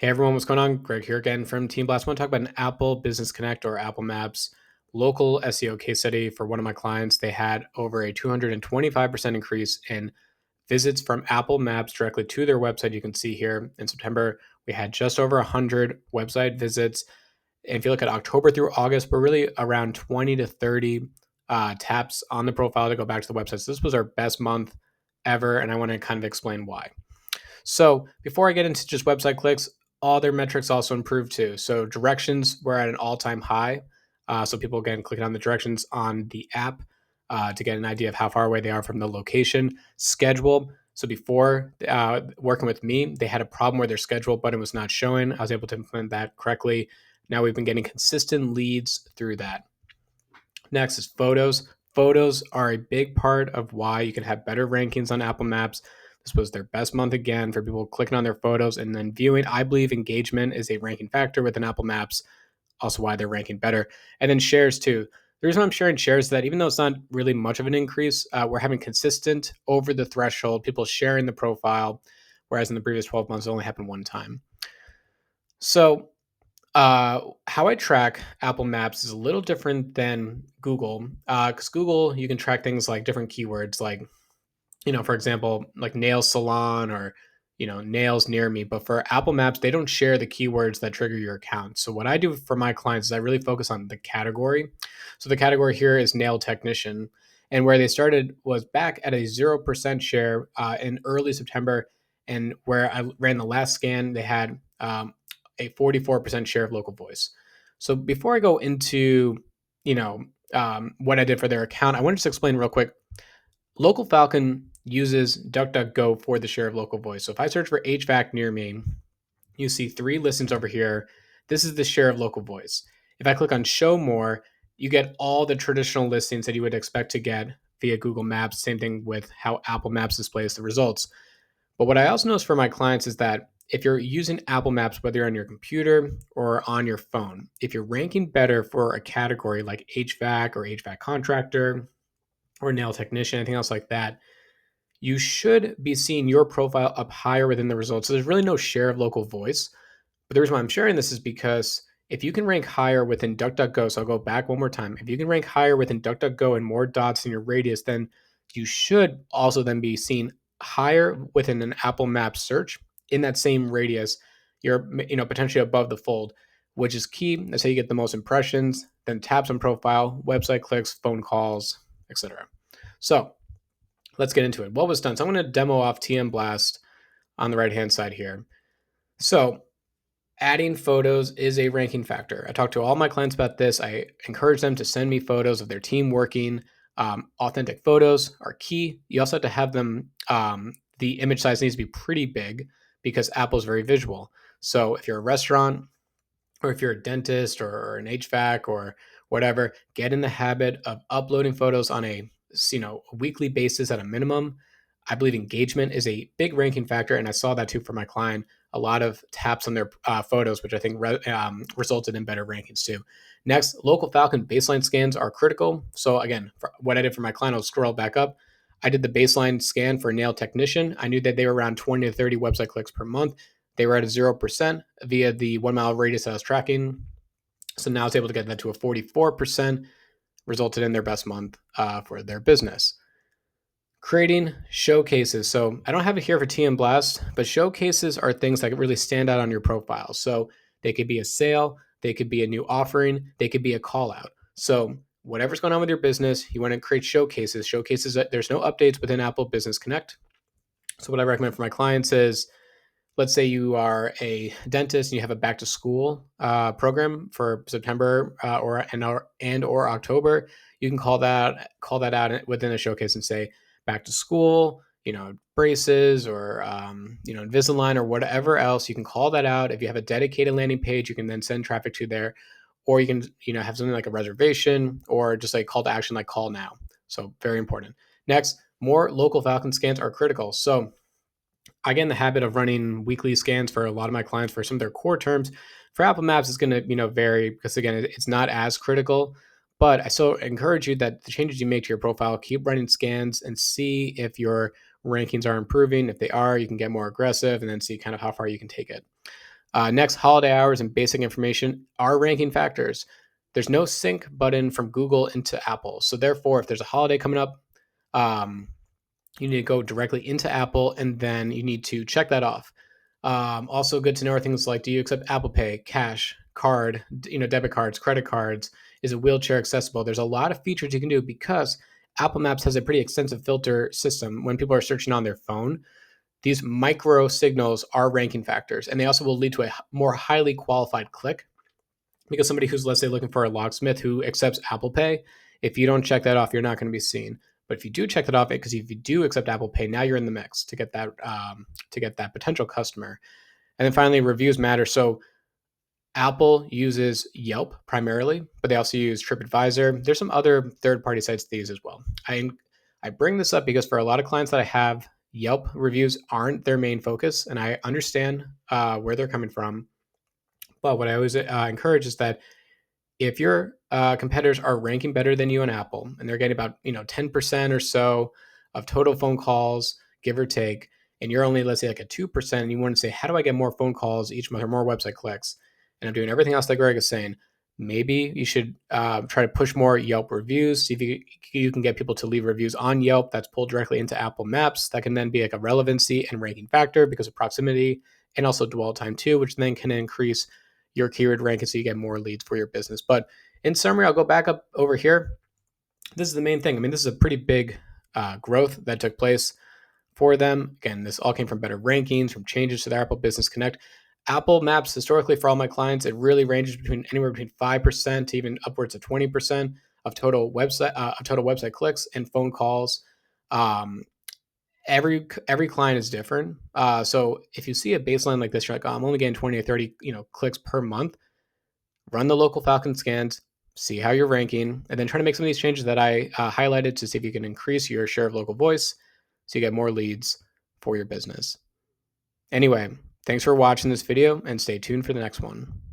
Hey everyone, what's going on? Greg here again from Team Blast. I want to talk about an Apple Business Connect or Apple Maps local SEO case study for one of my clients. They had over a 225% increase in visits from Apple Maps directly to their website. You can see here in September, we had just over 100 website visits. And if you look at October through August, we're really around 20 to 30 taps on the profile to go back to the website. So this was our best month ever, and I want to kind of explain why. So before I get into just website clicks, all their metrics also improved too. So directions were at an all-time high. So people again clicking on the directions on the app to get an idea of how far away they are from the location. Schedule. So before working with me, they had a problem where their schedule button was not showing. I was able to implement that correctly. Now we've been getting consistent leads through that. Next is photos. Photos are a big part of why you can have better rankings on Apple Maps. This was their best month again for people clicking on their photos and then viewing. I believe engagement is a ranking factor within Apple Maps, also why they're ranking better. And then shares too. The reason I'm sharing shares is that even though it's not really much of an increase, we're having consistent over the threshold, people sharing the profile, whereas in the previous 12 months, it only happened one time. So how I track Apple Maps is a little different than Google, because Google, you can track things like different keywords, like, for example, like nail salon or, nails near me. But for Apple Maps, they don't share the keywords that trigger your account. So what I do for my clients is I really focus on the category. So the category here is nail technician. And where they started was back at a 0% share in early September. And where I ran the last scan, they had a 44% share of local voice. So before I go into, what I did for their account, I want to just explain real quick. Local Falcon uses DuckDuckGo for the share of local voice. So if I search for HVAC near me, you see 3 listings over here. This is the share of local voice. If I click on show more, you get all the traditional listings that you would expect to get via Google Maps. Same thing with how Apple Maps displays the results. But what I also notice for my clients is that if you're using Apple Maps, whether you're on your computer or on your phone, if you're ranking better for a category like HVAC or HVAC contractor or nail technician, anything else like that, you should be seeing your profile up higher within the results. So there's really no share of local voice. But the reason why I'm sharing this is because if you can rank higher within DuckDuckGo, so I'll go back one more time. If you can rank higher within DuckDuckGo and more dots in your radius, then you should also then be seen higher within an Apple Maps search in that same radius. You're potentially above the fold, which is key. That's how you get the most impressions, then taps on profile, website clicks, phone calls, etc. So let's get into it. What was done? So I'm going to demo off TM Blast on the right-hand side here. So adding photos is a ranking factor. I talk to all my clients about this. I encourage them to send me photos of their team working. Authentic photos are key. You also have to have them, the image size needs to be pretty big because Apple is very visual. So if you're a restaurant or if you're a dentist or an HVAC or whatever, get in the habit of uploading photos on a weekly basis at a minimum. I believe engagement is a big ranking factor, and I saw that too for my client. A lot of taps on their photos, which I think resulted in better rankings too. Next, local Falcon baseline scans are critical. So again, for what I did for my client, I'll scroll back up. I did the baseline scan for nail technician. I knew that they were around 20 to 30 website clicks per month. They were at a 0% via the 1 mile radius I was tracking. So now I was able to get that to a 44%, resulted in their best month for their business. Creating showcases. So I don't have it here for TM Blast, but showcases are things that really stand out on your profile. So they could be a sale, they could be a new offering, they could be a call out. So whatever's going on with your business, you want to create showcases. Showcases, there's no updates within Apple Business Connect. So what I recommend for my clients is, let's say you are a dentist and you have a back to school program for September or October. You can call that out within a showcase and say back to school, braces or Invisalign or whatever else. You can call that out. If you have a dedicated landing page, you can then send traffic to there, or you can have something like a reservation or just like call to action like call now. So very important. Next, more local Falcon scans are critical. So I get in the habit of running weekly scans for a lot of my clients for some of their core terms. For Apple Maps, it's going to vary because again, it's not as critical. But I still encourage you that the changes you make to your profile, keep running scans and see if your rankings are improving. If they are, you can get more aggressive and then see kind of how far you can take it. Next, holiday hours and basic information are ranking factors. There's no sync button from Google into Apple. So therefore, if there's a holiday coming up, um, you need to go directly into Apple and then you need to check that off. Also good to know are things like, do you accept Apple Pay, cash, card, debit cards, credit cards? Is a wheelchair accessible? There's a lot of features you can do because Apple Maps has a pretty extensive filter system. When people are searching on their phone, these micro signals are ranking factors, and they also will lead to a more highly qualified click because somebody who's, let's say, looking for a locksmith who accepts Apple Pay, if you don't check that off, you're not going to be seen. But if you do check that off, because if you do accept Apple Pay, now you're in the mix to get that potential customer. And then finally, reviews matter. So Apple uses Yelp primarily, but they also use TripAdvisor. There's some other third-party sites they use as well. I bring this up because for a lot of clients that I have, Yelp reviews aren't their main focus, and I understand where they're coming from. But what I always encourage is that if your competitors are ranking better than you on Apple, and they're getting about 10% or so of total phone calls, give or take, and you're only, let's say, like a 2%, and you want to say, how do I get more phone calls each month or more website clicks? And I'm doing everything else that Greg is saying. Maybe you should try to push more Yelp reviews. See if you can get people to leave reviews on Yelp. That's pulled directly into Apple Maps. That can then be like a relevancy and ranking factor because of proximity and also dwell time too, which then can increase your keyword ranking so you get more leads for your business. But in summary, I'll go back up over here. This is the main thing. I mean, this is a pretty big growth that took place for them. Again, this all came from better rankings, from changes to their Apple Business Connect. Apple Maps, historically, for all my clients, it really ranges between anywhere between 5% to even upwards of 20% of total website clicks and phone calls. Um, every client is different. So if you see a baseline like this, you're like, oh, I'm only getting 20 or 30 clicks per month. Run the local Falcon scans, see how you're ranking, and then try to make some of these changes that I highlighted to see if you can increase your share of local voice so you get more leads for your business. Anyway, thanks for watching this video and stay tuned for the next one.